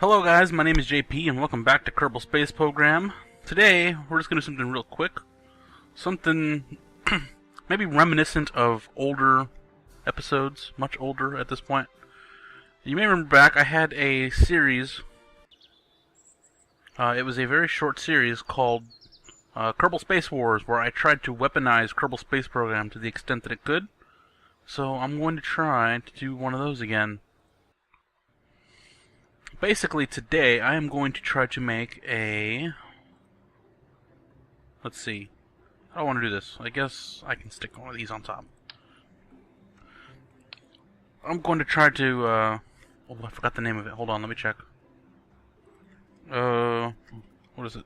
Hello guys, my name is JP and welcome back to Kerbal Space Program. Today, we're just going to do something real quick. Something maybe reminiscent of older episodes, much older at this point. You may remember back, I had a series, it was a very short series called Kerbal Space Wars, where I tried to weaponize Kerbal Space Program to the extent that it could. So I'm going to try to do one of those again. Basically, today I am going to try to make a... Let's see. How do I want to do this? I guess I can stick one of these on top. I'm going to try to... oh, I forgot the name of it. Hold on, let me check. What is it?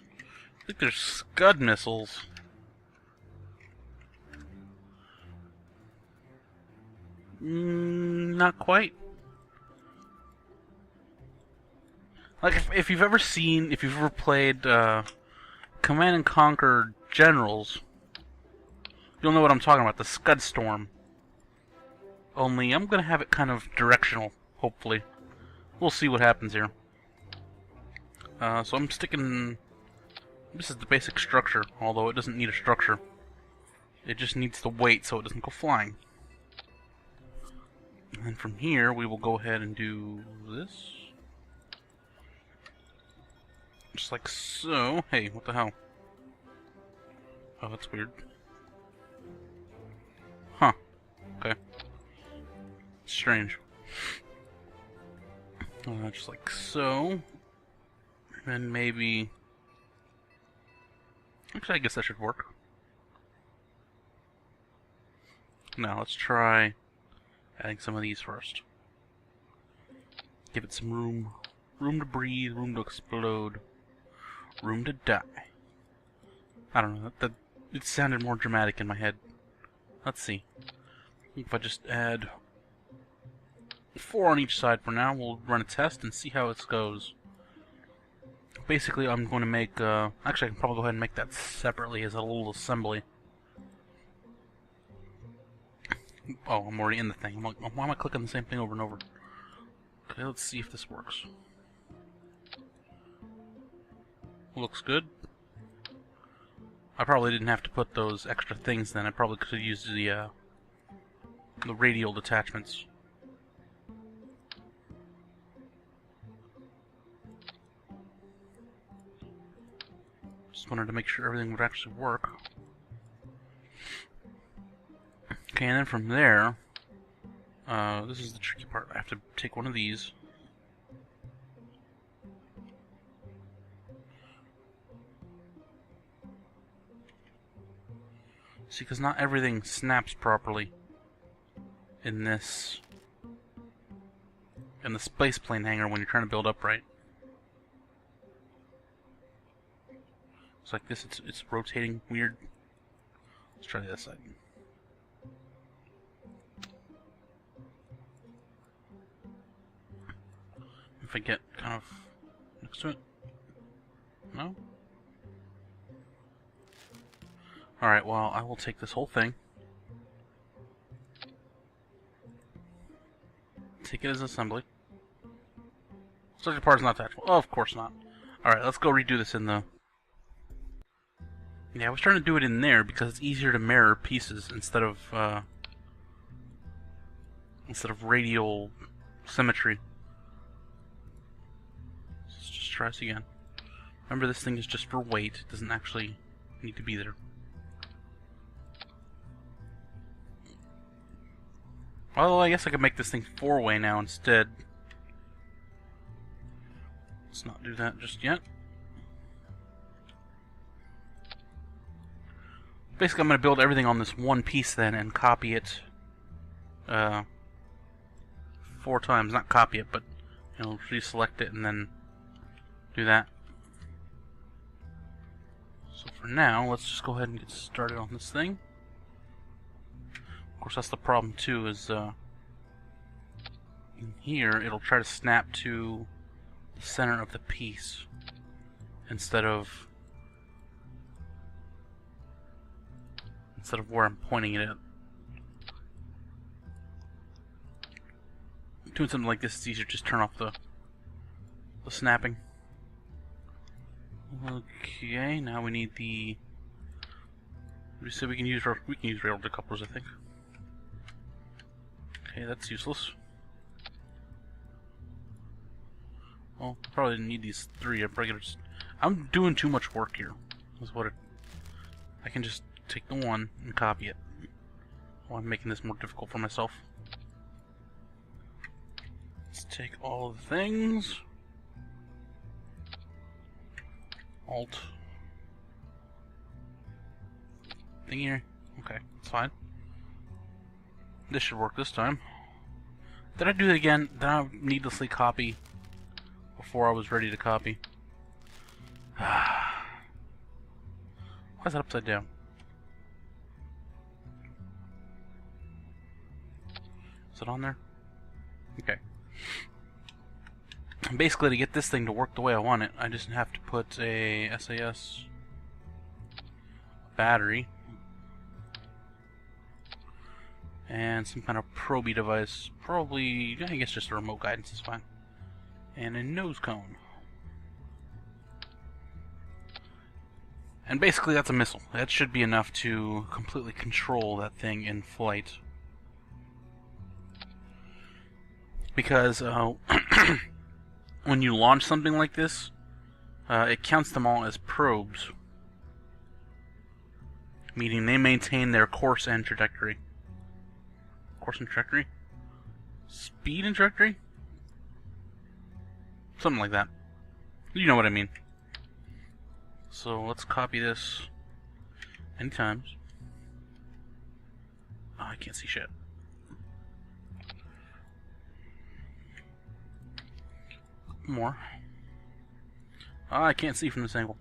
I think there's Scud missiles. Not quite. Like, if you've ever seen, if you've ever played Command and Conquer Generals, you'll know what I'm talking about, the Scud Storm. Only, I'm going to have it kind of directional, hopefully. We'll see what happens here. So I'm sticking... This is the basic structure, although it doesn't need a structure. It just needs the weight so it doesn't go flying. And then from here, we will go ahead and do this. Just like so. Hey, what the hell? Oh, that's weird. Huh. Okay. Strange. Just like so. And then maybe... Actually, I guess that should work. Now, let's try adding some of these first. Give it some room. Room to breathe, room to explode. Room to die. I don't know, it sounded more dramatic in my head. Let's see. If I just add 4 on each side for now, we'll run a test and see how it goes. Basically, I'm going to make, actually I can probably go ahead and make that separately as a little assembly. Oh, I'm already in the thing. Why am I clicking the same thing over and over? Okay, let's see if this works. Looks good. I probably didn't have to put those extra things then. I probably could have used the radial detachments. Just wanted to make sure everything would actually work. Okay, and then from there, this is the tricky part. I have to take one of these. See, because not everything snaps properly in this, in the space plane hangar when you're trying to build upright. It's like this, it's rotating weird. Let's try the other side. If I get kind of next to it. No? Alright, well, I will take this whole thing. Take it as an assembly. Such a part is not attachable. Oh, of course not. Alright, let's go redo this in the... Yeah, I was trying to do it in there because it's easier to mirror pieces instead of radial symmetry. Let's just try this again. Remember, this thing is just for weight. It doesn't actually need to be there. Well, I guess I could make this thing 4-way now instead. Let's not do that just yet. Basically, I'm going to build everything on this one piece then and copy it 4 times. Not copy it, but reselect it and then do that. So for now, let's just go ahead and get started on this thing. Of course, that's the problem too, is in here it'll try to snap to the center of the piece instead of where I'm pointing it at. Doing something like this, it's easier to just turn off the the snapping. Okay, now we need the. We said we can use railroad decouplers, I think. Okay, that's useless. Well, probably didn't need these three. I'm doing too much work here. Is what it. I can just take the one and copy it. Oh, I'm making this more difficult for myself. Let's take all of the things. Alt. Thing here. Okay, it's fine. This should work this time. Did I do it again? Did I needlessly copy before I was ready to copy? Why is that upside down? Is it on there? Okay. Basically, to get this thing to work the way I want it, I just have to put a SAS battery and some kind of proby device. Probably, I guess just a remote guidance is fine. And a nose cone. And basically that's a missile. That should be enough to completely control that thing in flight. Because when you launch something like this, it counts them all as probes. Meaning they maintain their course and trajectory. Course and trajectory? Speed and trajectory? Something like that. You know what I mean. So let's copy this many times. Oh, I can't see shit. More. Oh, I can't see from this angle.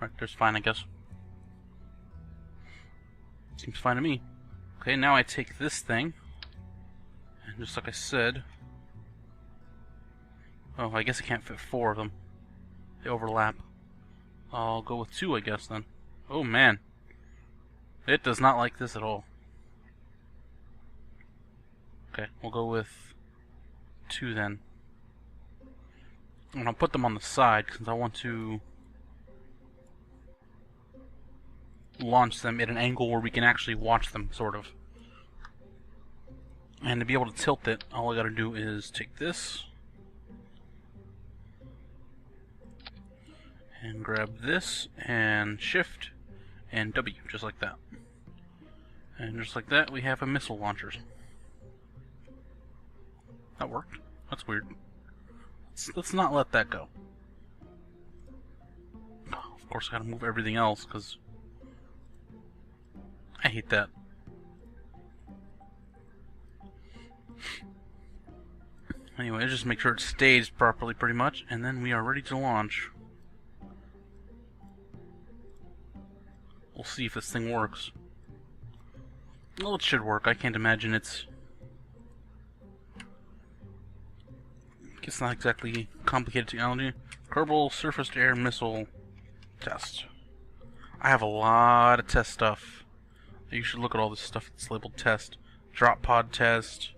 Right, there's fine, I guess. Seems fine to me. Okay, now I take this thing, and just like I said... Oh, I guess I can't fit 4 of them. They overlap. I'll go with 2, I guess, then. Oh, man. It does not like this at all. Okay, we'll go with 2, then. And I'll put them on the side, because I want to launch them at an angle where we can actually watch them, sort of. And to be able to tilt it, all I gotta do is take this and grab this and shift and W, just like that. And just like that, we have a missile launchers. That worked. That's weird. Let's not let that go. Oh, of course, I gotta move everything else because I hate that. Anyway, just make sure it stays properly, pretty much, and then we are ready to launch. We'll see if this thing works. Well, it should work. I can't imagine it's not exactly complicated technology. Kerbal surface-to-air missile test. I have a lot of test stuff. You should look at all this stuff that's labeled test. Drop pod test.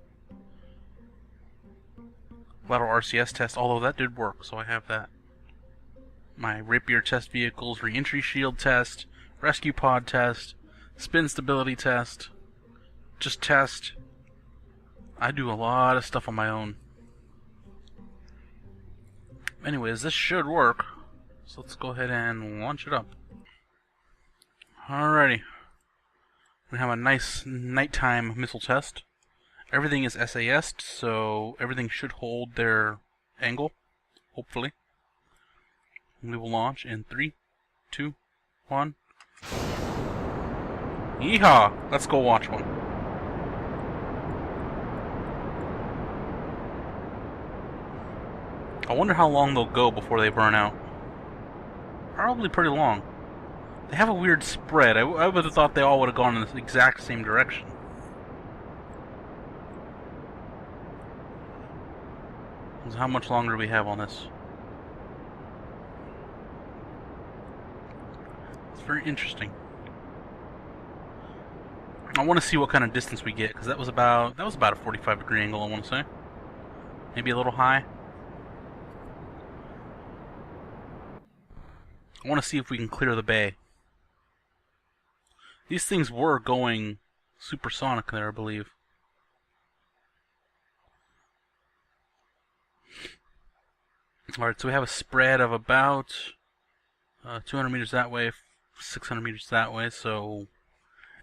Lateral RCS test, although that did work, so I have that. My Rapier test vehicles, re-entry shield test, rescue pod test, spin stability test, just test. I do a lot of stuff on my own. Anyways, this should work, so let's go ahead and launch it up. Alrighty. We have a nice nighttime missile test. Everything is SAS'd, so everything should hold their angle, hopefully. We will launch in 3, 2, 1. Yeehaw! Let's go watch one. I wonder how long they'll go before they burn out. Probably pretty long. They have a weird spread. I would have thought they all would have gone in the exact same direction. So how much longer do we have on this? very interesting. I want to see what kind of distance we get, because that was about a 45-degree angle, I want to say. Maybe a little high. I want to see if we can clear the bay. These things were going supersonic there, I believe. Alright, so we have a spread of about 200 meters that way, 600 meters that way, so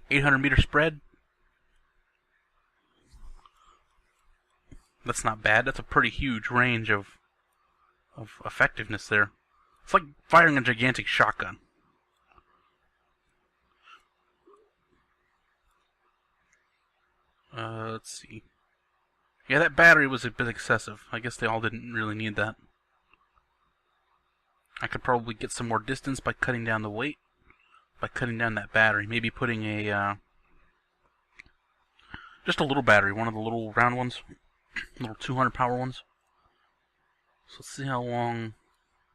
800 meter spread. That's not bad. That's a pretty huge range of effectiveness there. It's like firing a gigantic shotgun. Let's see. Yeah, that battery was a bit excessive. I guess they all didn't really need that. I could probably get some more distance by cutting down the weight, by cutting down that battery. Maybe putting a just a little battery, one of the little round ones, little 200 power ones. So let's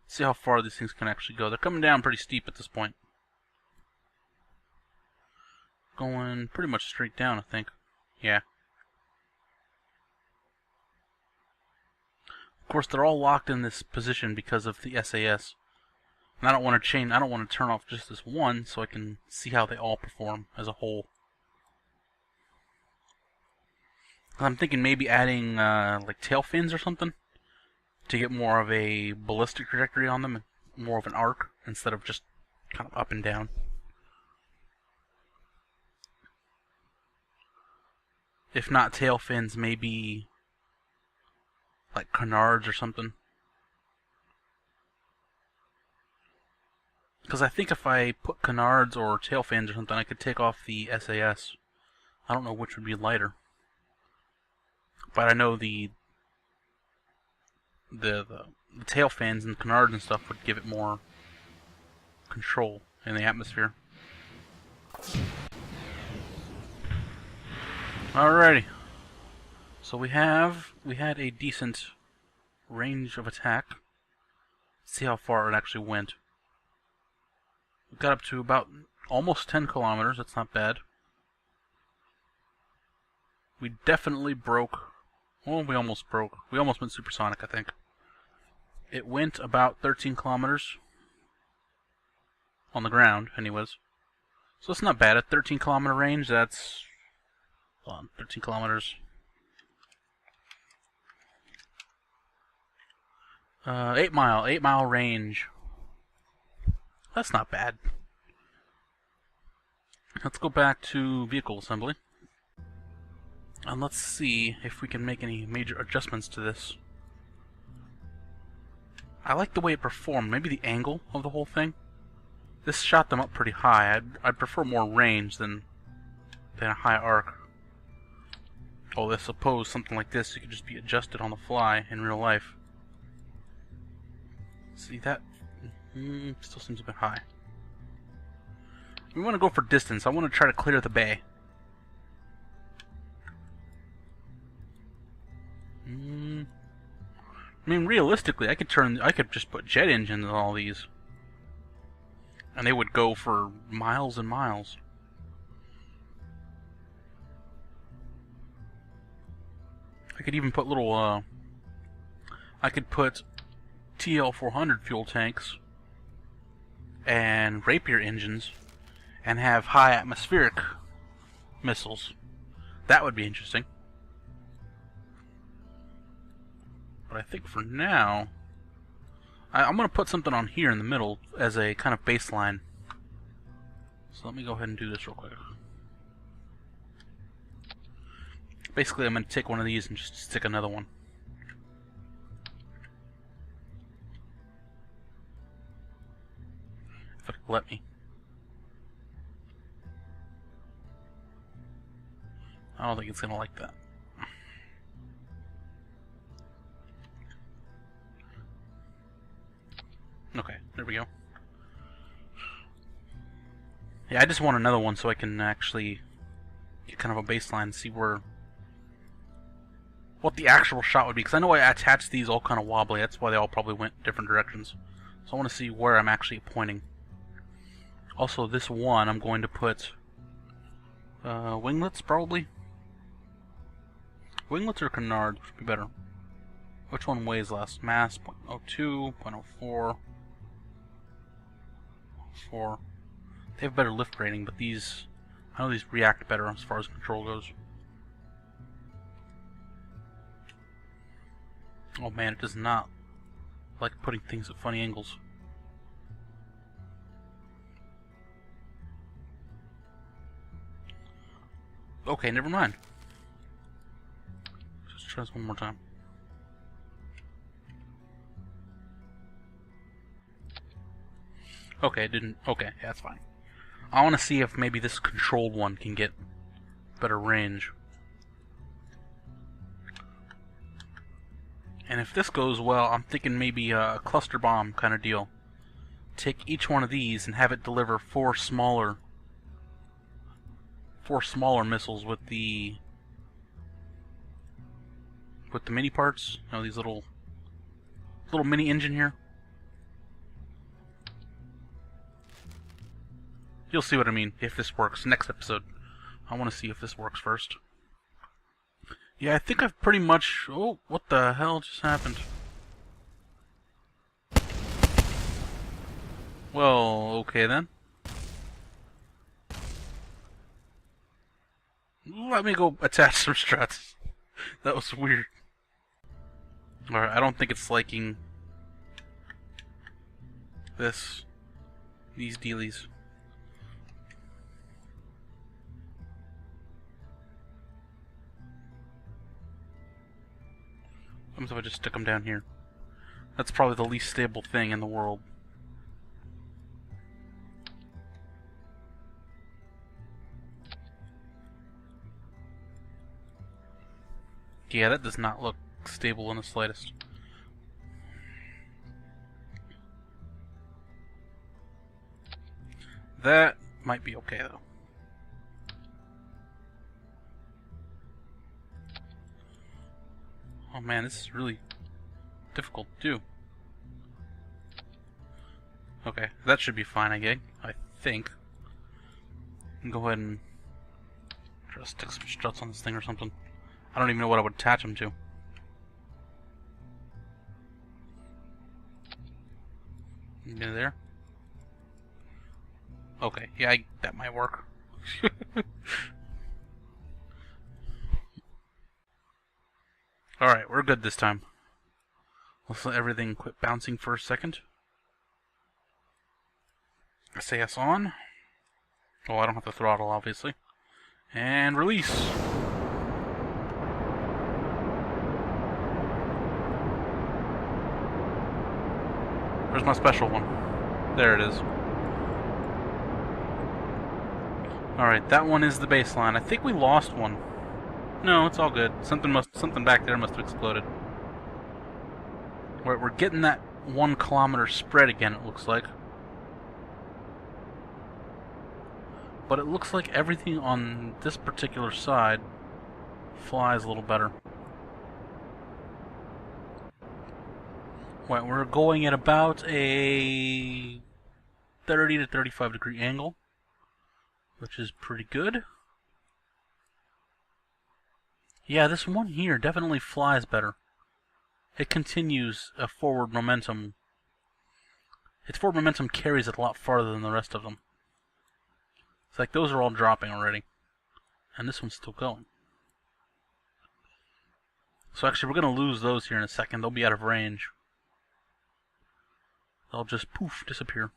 see how far these things can actually go. They're coming down pretty steep at this point. Going pretty much straight down, I think. Yeah. Of course, they're all locked in this position because of the SAS. And I don't want to turn off just this one, so I can see how they all perform as a whole. I'm thinking maybe adding like tail fins or something to get more of a ballistic trajectory on them, more of an arc instead of just kind of up and down. If not tail fins, maybe like canards or something. Because I think if I put canards or tail fins or something, I could take off the SAS. I don't know which would be lighter. But I know the tail fins and canards and stuff would give it more control in the atmosphere. Alrighty. So we had a decent range of attack. Let's see how far it actually went. We got up to about almost 10 kilometers. That's not bad. We definitely broke. Well, we almost broke. We almost went supersonic, I think. It went about 13 kilometers on the ground, anyways. So it's not bad. At 13 kilometer range, that's... Hold on, 13 kilometers. 8 mile range. That's not bad. Let's go back to vehicle assembly. And let's see if we can make any major adjustments to this. I like the way it performed. Maybe the angle of the whole thing. This shot them up pretty high. I'd prefer more range than a high arc. Although I suppose something like this you could just be adjusted on the fly in real life. See that? Still seems a bit high. We want to go for distance. I want to try to clear the bay. I mean, realistically, I could just put jet engines in all these, and they would go for miles and miles. I could even put little, I could put TL-400 fuel tanks and Rapier engines and have high atmospheric missiles. That would be interesting. But I think for now, I'm going to put something on here in the middle as a kind of baseline. So let me go ahead and do this real quick. Basically, I'm going to take one of these and just stick another one. If it'll let me. I don't think it's going to like that. Okay, there we go. Yeah, I just want another one so I can actually get kind of a baseline and see what the actual shot would be. Because I know I attached these all kind of wobbly. That's why they all probably went different directions. So I want to see where I'm actually pointing. Also, this one I'm going to put winglets, probably. Winglets or canards would be better. Which one weighs less? Mass 0.02, 0.04, 4. They have better lift rating, but these, I know these react better as far as control goes. Oh man, it does not like putting things at funny angles. Okay, never mind. Just try this one more time. Okay, it didn't. Okay, yeah, that's fine. I want to see if maybe this controlled one can get better range. And if this goes well, I'm thinking maybe a cluster bomb kind of deal. Take each one of these and have it deliver four smaller missiles with the mini parts. You know, these little mini engine here. You'll see what I mean if this works. Next episode, I want to see if this works first. Yeah, I think I've pretty much... Oh, what the hell just happened? Well, okay then. Let me go attach some struts. That was weird. Alright, I don't think it's liking these dealies. What happens if I just stick them down here? That's probably the least stable thing in the world. Yeah, that does not look stable in the slightest. That might be okay, though. Oh man, this is really difficult to do. Okay, that should be fine, I think. Go ahead and try to stick some struts on this thing or something. I don't even know what I would attach them to. Maybe there? Okay, yeah, that might work. Alright, we're good this time. Let's let everything quit bouncing for a second. SAS on. Oh, I don't have the throttle, obviously. And release. Where's my special one? There it is. Alright, that one is the baseline. I think we lost one. No, it's all good. Something back there must have exploded. We're getting that 1 kilometer spread again, it looks like. But it looks like everything on this particular side flies a little better. Right, we're going at about a 30 to 35 degree angle, which is pretty good. Yeah, this one here definitely flies better. It continues a forward momentum. Its forward momentum carries it a lot farther than the rest of them. It's like those are all dropping already. And this one's still going. So actually we're going to lose those here in a second. They'll be out of range. They'll just poof, disappear.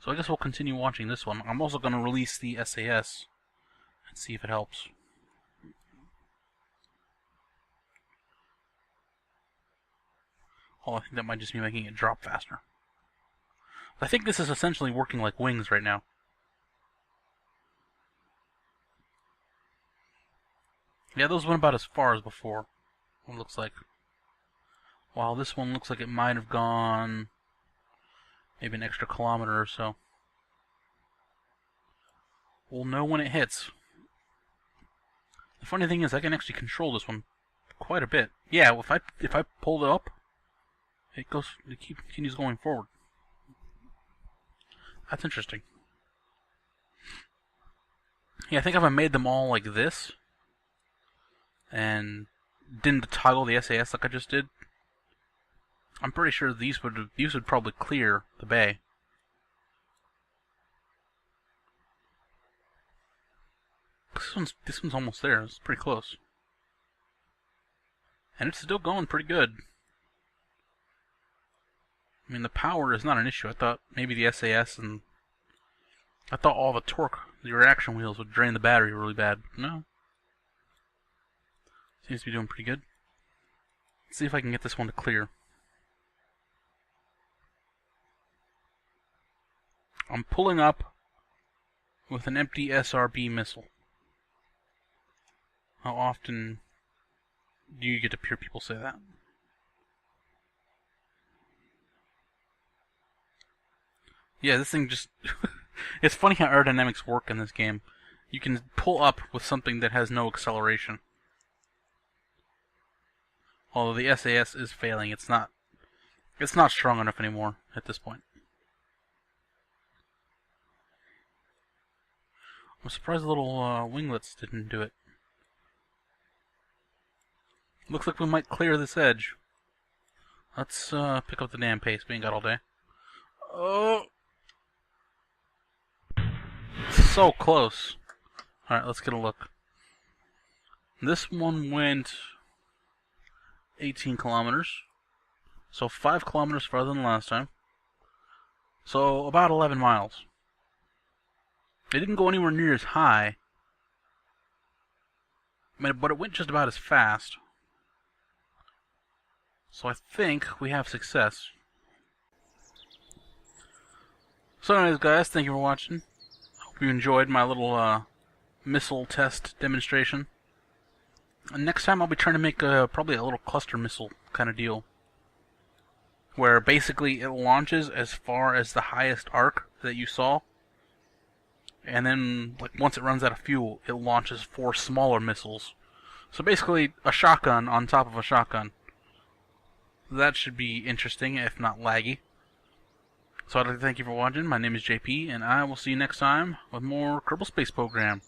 So I guess we'll continue watching this one. I'm also going to release the SAS and see if it helps. Oh, I think that might just be making it drop faster. I think this is essentially working like wings right now. Yeah, those went about as far as before, it looks like. While this one looks like it might have gone maybe an extra kilometer or so. We'll know when it hits. The funny thing is I can actually control this one quite a bit. Yeah, if I pull it up It continues going forward. That's interesting. Yeah, I think if I made them all like this, and didn't toggle the SAS like I just did, I'm pretty sure these would probably clear the bay. This one's almost there. It's pretty close. And it's still going pretty good. I mean, the power is not an issue. I thought maybe the SAS and I thought all the torque, the reaction wheels would drain the battery really bad. No. Seems to be doing pretty good. Let's see if I can get this one to clear. I'm pulling up with an empty SRB missile. How often do you get to hear people say that? Yeah, this thing just... It's funny how aerodynamics work in this game. You can pull up with something that has no acceleration. Although the SAS is failing, it's not strong enough anymore at this point. I'm surprised the little winglets didn't do it. Looks like we might clear this edge. Let's pick up the damn pace. We ain't got all day. Oh! So close. Alright, let's get a look. This one went 18 kilometers. So 5 kilometers farther than last time. So about 11 miles. It didn't go anywhere near as high. But it went just about as fast. So I think we have success. So anyways guys, thank you for watching. Hope you enjoyed my little missile test demonstration. And next time I'll be trying to make probably a little cluster missile kind of deal. Where basically it launches as far as the highest arc that you saw. And then, like, once it runs out of fuel, it launches 4 smaller missiles. So basically, a shotgun on top of a shotgun. That should be interesting, if not laggy. So I'd like to thank you for watching. My name is JP, and I will see you next time with more Kerbal Space Program.